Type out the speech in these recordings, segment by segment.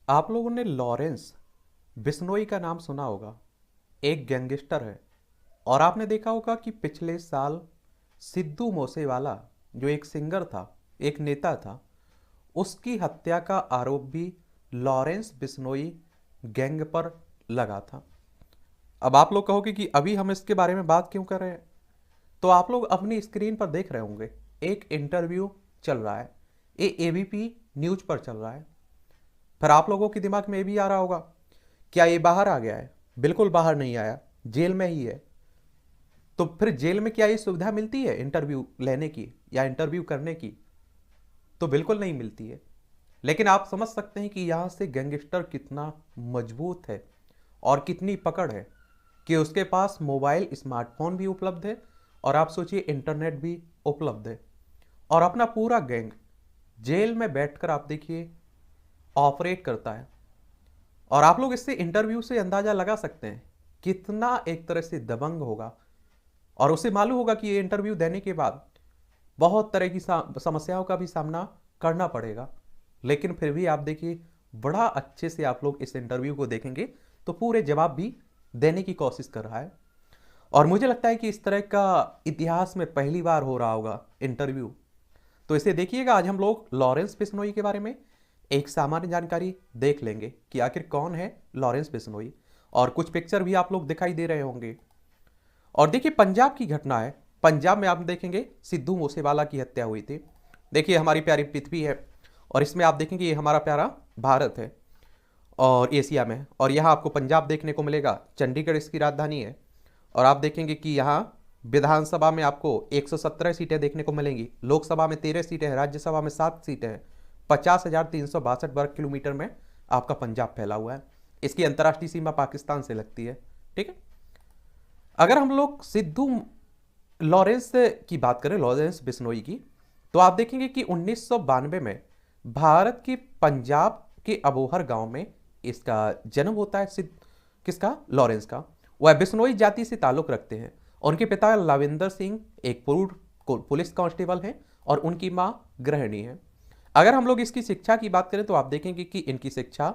आप लोगों ने लॉरेंस बिश्नोई का नाम सुना होगा। एक गैंगस्टर है। और आपने देखा होगा कि पिछले साल सिद्धू मूसेवाला जो एक सिंगर था, एक नेता था, उसकी हत्या का आरोप भी लॉरेंस बिश्नोई गैंग पर लगा था। अब आप लोग कहोगे कि अभी हम इसके बारे में बात क्यों कर रहे हैं। तो आप लोग अपनी स्क्रीन पर देख रहे होंगे, एक इंटरव्यू चल रहा है। ये एबीपी न्यूज पर चल रहा है। फिर आप लोगों के दिमाग में ये भी आ रहा होगा, क्या ये बाहर आ गया है? बिल्कुल बाहर नहीं आया, जेल में ही है। तो फिर जेल में क्या ये सुविधा मिलती है इंटरव्यू लेने की या इंटरव्यू करने की? तो बिल्कुल नहीं मिलती है। लेकिन आप समझ सकते हैं कि यहां से गैंगस्टर कितना मजबूत है और कितनी पकड़ है कि उसके पास मोबाइल स्मार्टफोन भी उपलब्ध है, और आप सोचिए इंटरनेट भी उपलब्ध है, और अपना पूरा गैंग जेल में बैठकर आप देखिए ऑपरेट करता है। और आप लोग इससे इंटरव्यू से अंदाजा लगा सकते हैं कितना एक तरह से दबंग होगा। और उसे मालूम होगा कि ये इंटरव्यू देने के बाद बहुत तरह की समस्याओं का भी सामना करना पड़ेगा। लेकिन फिर भी आप देखिए, बड़ा अच्छे से आप लोग इस इंटरव्यू को देखेंगे तो पूरे जवाब भी देने की कोशिश कर रहा है। और मुझे लगता है कि इस तरह का इतिहास में पहली बार हो रहा होगा इंटरव्यू। तो इसे देखिएगा, आज हम लोग लॉरेंस बिश्नोई के बारे में एक सामान्य जानकारी देख लेंगे कि आखिर कौन है लॉरेंस बिश्नोई। और कुछ पिक्चर भी आप लोग दिखाई दे रहे होंगे। और देखिए, पंजाब की घटना है। पंजाब में आप देखेंगे सिद्धू मूसेवाला की हत्या हुई थी। देखिए, हमारी प्यारी पृथ्वी है, और इसमें आप देखेंगे ये हमारा प्यारा भारत है और एशिया में। और यहाँ आपको पंजाब देखने को मिलेगा, चंडीगढ़ इसकी राजधानी है। और आप देखेंगे कि यहाँ विधानसभा में आपको 117 सीटें देखने को मिलेंगी, लोकसभा में 13 सीटें हैं, राज्यसभा में 7 सीटें हैं। 50,362 वर्ग किलोमीटर में आपका पंजाब फैला हुआ है। इसकी अंतर्राष्ट्रीय सीमा पाकिस्तान से लगती है। ठीक है। अगर हम लोग सिद्धू लॉरेंस की बात करें, लॉरेंस बिश्नोई की, तो आप देखेंगे कि 1992 में भारत के पंजाब के अबोहर गांव में इसका जन्म होता है। किसका? लॉरेंस का। वह बिश्नोई जाति से ताल्लुक रखते हैं। उनके पिता लविंदर सिंह एक पूर्व पुलिस कांस्टेबल हैं और उनकी मां गृहिणी है। अगर हम लोग इसकी शिक्षा की बात करें तो आप देखेंगे कि इनकी शिक्षा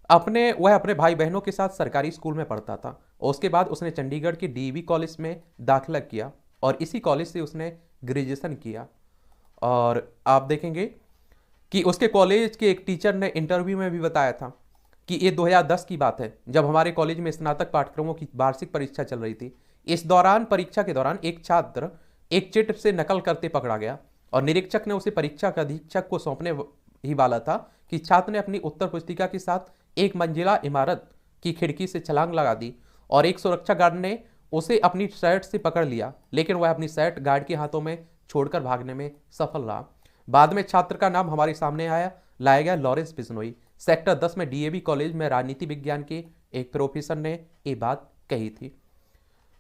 वह अपने भाई बहनों के साथ सरकारी स्कूल में पढ़ता था, और उसके बाद उसने चंडीगढ़ के डीएवी कॉलेज में दाखिला किया और इसी कॉलेज से उसने ग्रेजुएशन किया। और आप देखेंगे कि उसके कॉलेज के एक टीचर ने इंटरव्यू में भी बताया था कि ये 2010 की बात है, जब हमारे कॉलेज में स्नातक पाठ्यक्रमों की वार्षिक परीक्षा चल रही थी। इस दौरान परीक्षा के दौरान एक छात्र एक चिट से नकल करते पकड़ा गया, और निरीक्षक ने उसे परीक्षा का अधीक्षक को सौंपने ही वाला था कि छात्र ने अपनी उत्तर पुस्तिका के साथ एक मंजिला इमारत की खिड़की से छलांग लगा दी, और एक सुरक्षा गार्ड ने उसे अपनी शर्ट से पकड़ लिया, लेकिन वह अपनी शर्ट गार्ड के हाथों में छोड़कर भागने में सफल रहा। बाद में छात्र का नाम हमारे सामने लाया गया, लॉरेंस बिश्नोई। सेक्टर 10 में डीएवी कॉलेज में राजनीति विज्ञान के एक प्रोफेसर ने ये बात कही थी।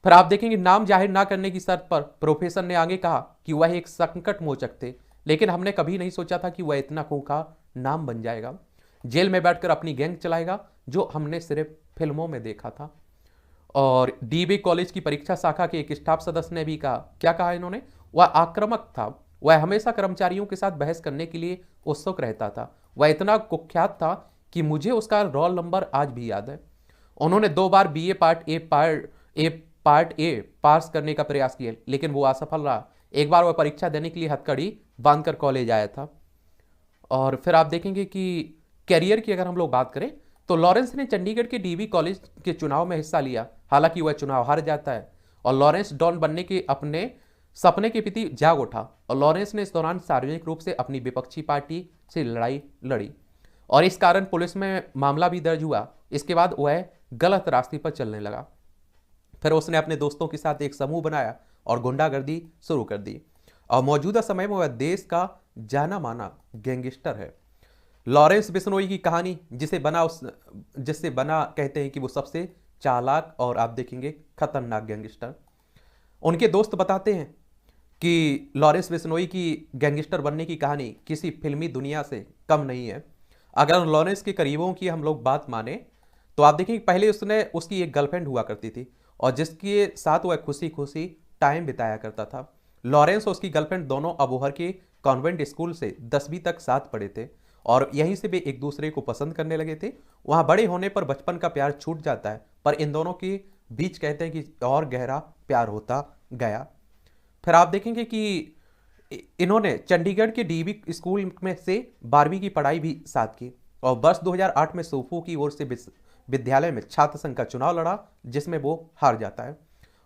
फिर आप देखेंगे, नाम जाहिर ना करने की शर्त पर प्रोफेसर ने आगे कहा कि वह एक संकट मोचक थे, लेकिन हमने कभी नहीं सोचा था कि वह इतना खूंखार नाम बन जाएगा। जेल में बैठकर अपनी गैंग चलाएगा, जो हमने सिर्फ फिल्मों में देखा था। और डीबी कॉलेज की परीक्षा शाखा के एक स्टाफ सदस्य ने भी कहा, क्या कहा इन्होंने? वह आक्रामक था। वह हमेशा कर्मचारियों के साथ बहस करने के लिए उत्सुक रहता था। वह इतना कुख्यात था कि मुझे उसका रोल नंबर आज भी याद है। उन्होंने 2 बार बीए पार्ट ए पास करने का प्रयास किया, लेकिन वो असफल रहा। एक बार वह परीक्षा देने के लिए हथकड़ी बांधकर कॉलेज आया था। और फिर आप देखेंगे कि कैरियर की अगर हम लोग बात करें तो लॉरेंस ने चंडीगढ़ के डीवी कॉलेज के चुनाव में हिस्सा लिया। हालांकि वह चुनाव हार जाता है, और लॉरेंस डॉन बनने के अपने सपने के प्रति जाग उठा। और लॉरेंस ने इस दौरान सार्वजनिक रूप से अपनी विपक्षी पार्टी से लड़ाई लड़ी, और इस कारण पुलिस में मामला भी दर्ज हुआ। इसके बाद वह गलत रास्ते पर चलने लगा। फिर उसने अपने दोस्तों के साथ एक समूह बनाया और गुंडागर्दी शुरू कर दी, और मौजूदा समय में वह देश का जाना माना गैंगस्टर है। लॉरेंस बिश्नोई की कहानी जिससे बना कहते हैं कि वो सबसे चालाक और आप देखेंगे खतरनाक गैंगस्टर। उनके दोस्त बताते हैं कि लॉरेंस बिश्नोई की गैंगस्टर बनने की कहानी किसी फिल्मी दुनिया से कम नहीं है। अगर लॉरेंस के करीबों की हम लोग बात माने तो आप देखेंगे पहले उसकी एक गर्लफ्रेंड हुआ करती थी, और जिसके साथ वह खुशी खुशी टाइम बिताया करता था। लॉरेंस और उसकी गर्लफ्रेंड दोनों अबोहर के कॉन्वेंट स्कूल से 10वीं तक साथ पढ़े थे, और यहीं से वे एक दूसरे को पसंद करने लगे थे। वहाँ बड़े होने पर बचपन का प्यार छूट जाता है, पर इन दोनों के बीच कहते हैं कि और गहरा प्यार होता गया। फिर आप देखेंगे कि इन्होंने चंडीगढ़ के डीवी स्कूल में से 12वीं की पढ़ाई भी साथ की और वर्ष 2008 में सोफू की ओर से विद्यालय में छात्र संघ का चुनाव लड़ा, जिसमें वो हार जाता है।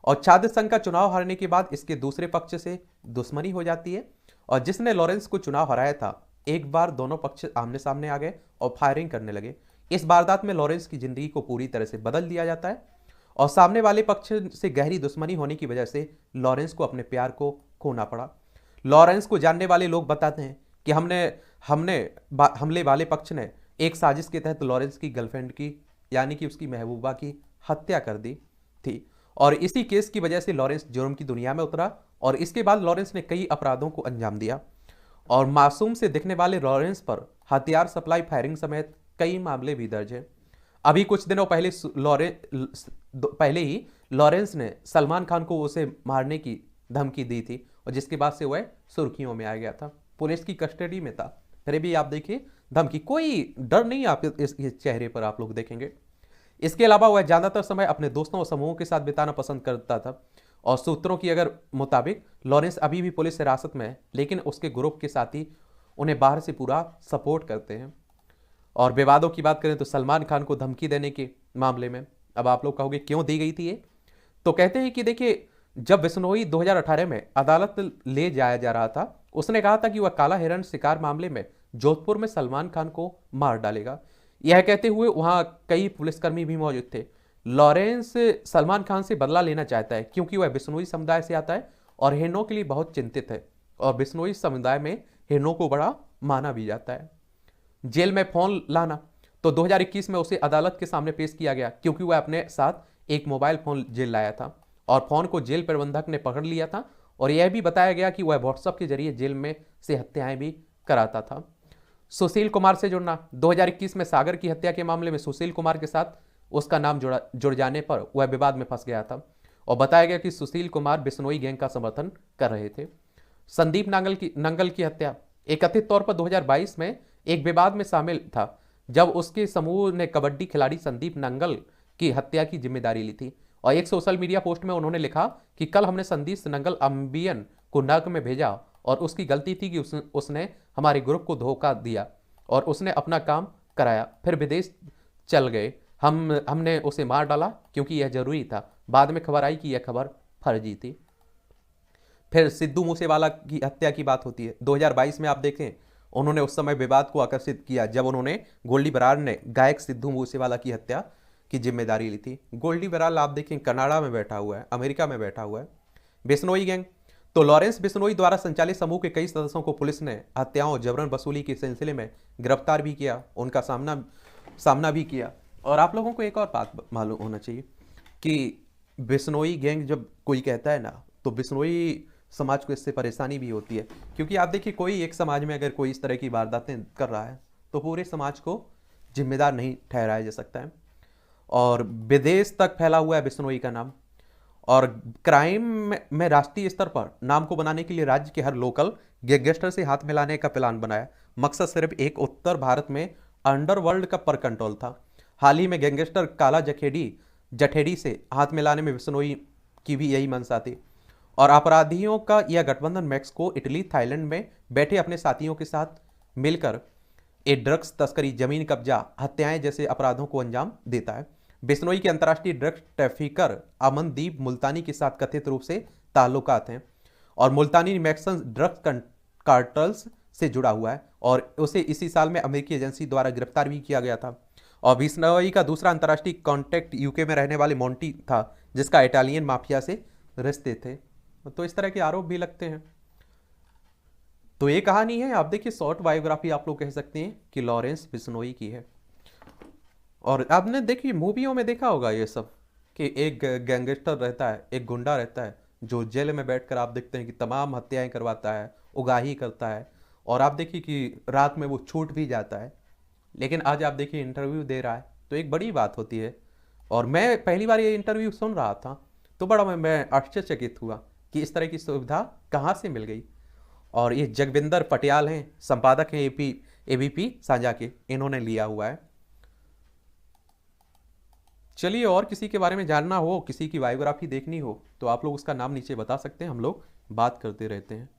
और छात्र संघ का चुनाव हारने के बाद इसके दूसरे पक्ष से दुश्मनी हो जाती है और जिसने लॉरेंस को चुनाव हराया था, एक बार दोनों पक्ष आमने सामने आ गए और फायरिंग करने लगे। इस वारदात में लॉरेंस की जिंदगी को पूरी तरह से बदल दिया जाता है और सामने वाले पक्ष से गहरी दुश्मनी होने की वजह से लॉरेंस को अपने प्यार को खोना पड़ा। लॉरेंस को जानने वाले लोग बताते हैं कि हमले वाले पक्ष ने एक साजिश के तहत लॉरेंस की गर्लफ्रेंड की यानी कि उसकी महबूबा की हत्या कर दी थी और इसी केस की वजह से लॉरेंस जुर्म की दुनिया में उतरा और इसके बाद लॉरेंस ने कई अपराधों को अंजाम दिया और मासूम से दिखने वाले लॉरेंस पर हथियार सप्लाई, फायरिंग समेत कई मामले भी दर्ज हैं। अभी कुछ दिनों पहले ही लॉरेंस ने सलमान खान को उसे मारने की धमकी दी थी और जिसके बाद से वह सुर्खियों में आ गया था, पुलिस की कस्टडी में था। फिर भी आप देखिए धमकी, कोई डर नहीं आप इस चेहरे पर आप लोग देखेंगे। इसके अलावा वह ज्यादातर समय अपने दोस्तों और समूहों के साथ बिताना पसंद करता था और सूत्रों की अगर मुताबिक लॉरेंस अभी भी पुलिस हिरासत में है, लेकिन उसके ग्रुप के साथी उन्हें बाहर से पूरा सपोर्ट करते हैं। और विवादों की बात करें तो सलमान खान को धमकी देने के मामले में अब आप लोग कहोगे क्यों दी गई थी ये, तो कहते हैं कि देखिए जब बिश्नोई 2018 में अदालत ले जाया जा रहा था, उसने कहा था कि वह काला हिरण शिकार मामले में जोधपुर में सलमान खान को मार डालेगा। यह कहते हुए वहां कई पुलिसकर्मी भी मौजूद थे। लॉरेंस सलमान खान से बदला लेना चाहता है क्योंकि वह बिश्नोई समुदाय से आता है और हिरणों के लिए बहुत चिंतित है और बिश्नोई समुदाय में हिरणों को बड़ा माना भी जाता है। जेल में फोन लाना, तो 2021 में उसे अदालत के सामने पेश किया गया क्योंकि वह अपने साथ एक मोबाइल फोन जेल लाया था और फोन को जेल प्रबंधक ने पकड़ लिया था और यह भी बताया गया कि वह व्हाट्सएप के जरिए जेल में से हत्याएं भी कराता था। सुशील कुमार से जुड़ना, 2021 में सागर की हत्या के मामले में सुशील कुमार के साथ उसका नाम जुड़ जाने पर वह विवाद में फंस गया था और बताया गया कि सुशील कुमार बिश्नोई गैंग का समर्थन कर रहे थे। संदीप नंगल की हत्या, एक कथित तौर पर 2022 में एक विवाद में शामिल था जब उसके समूह ने कबड्डी खिलाड़ी संदीप नंगल की हत्या की जिम्मेदारी ली थी और एक सोशल मीडिया पोस्ट में उन्होंने लिखा कि कल हमने संदीप नंगल अंबियन को नर्क में भेजा और उसकी गलती थी कि उसने हमारे ग्रुप को धोखा दिया और उसने अपना काम कराया, फिर विदेश चल गए। हमने उसे मार डाला क्योंकि यह जरूरी था। बाद में खबर आई कि यह खबर फर्जी थी। फिर सिद्धू मूसेवाला की हत्या की बात होती है। 2022 में आप देखें उन्होंने उस समय विवाद को आकर्षित किया जब उन्होंने गोल्डी बरार ने गायक सिद्धू मूसेवाला की हत्या की जिम्मेदारी ली थी। गोल्डी बरार आप देखें कनाडा में बैठा हुआ है, अमेरिका में बैठा हुआ है। बिश्नोई गैंग, तो लॉरेंस बिश्नोई द्वारा संचालित समूह के कई सदस्यों को पुलिस ने हत्याओं और जबरन वसूली के सिलसिले में गिरफ्तार भी किया, उनका सामना भी किया। और आप लोगों को एक और बात मालूम होना चाहिए कि बिश्नोई गैंग जब कोई कहता है ना, तो बिश्नोई समाज को इससे परेशानी भी होती है क्योंकि आप देखिए कोई एक समाज में अगर कोई इस तरह की वारदातें कर रहा है तो पूरे समाज को जिम्मेदार नहीं ठहराया जा सकता है। और विदेश तक फैला हुआ है बिश्नोई का नाम और क्राइम में राष्ट्रीय स्तर पर नाम को बनाने के लिए राज्य के हर लोकल गैंगस्टर से हाथ मिलाने का प्लान बनाया। मकसद सिर्फ एक उत्तर भारत में अंडरवर्ल्ड का पर कंट्रोल था। हाल ही में गैंगस्टर काला जठेड़ी से हाथ मिलाने में बिश्नोई की भी यही मंशा थी और अपराधियों का यह गठबंधन मैक्सिको, इटली, थाईलैंड में बैठे अपने साथियों के साथ मिलकर ड्रग्स तस्करी, जमीन कब्जा, हत्याएं जैसे अपराधों को अंजाम देता है। बिश्नोई के अंतर्राष्ट्रीय ड्रग्स ट्रैफिकर अमनदीप मुल्तानी के साथ कथित रूप से ताल्लुकात हैं और मुल्तानी मैक्सन ड्रग्स कार्टल्स से जुड़ा हुआ है और उसे इसी साल में अमेरिकी एजेंसी द्वारा गिरफ्तार भी किया गया था। और बिश्नोई का दूसरा अंतर्राष्ट्रीय कॉन्टैक्ट यूके में रहने वाले मोंटी था जिसका इटालियन माफिया से रिश्ते थे। तो इस तरह के आरोप भी लगते हैं। तो ये कहानी है, आप देखिए शॉर्ट बायोग्राफी आप लोग कह सकते हैं कि लॉरेंस बिश्नोई की है। और आपने देखिए मूवियों में देखा होगा ये सब कि एक गैंगस्टर रहता है, एक गुंडा रहता है जो जेल में बैठकर आप देखते हैं कि तमाम हत्याएं करवाता है, उगाही करता है और आप देखिए कि रात में वो छूट भी जाता है। लेकिन आज आप देखिए इंटरव्यू दे रहा है तो एक बड़ी बात होती है। और मैं पहली बार ये इंटरव्यू सुन रहा था तो बड़ा मैं आश्चर्यचकित हुआ कि इस तरह की सुविधा कहाँ से मिल गई। और ये जगविंदर पटियाल हैं, संपादक हैं एबीपी साझा के इन्होंने लिया हुआ है। चलिए, और किसी के बारे में जानना हो, किसी की बायोग्राफी देखनी हो तो आप लोग उसका नाम नीचे बता सकते हैं, हम लोग बात करते रहते हैं।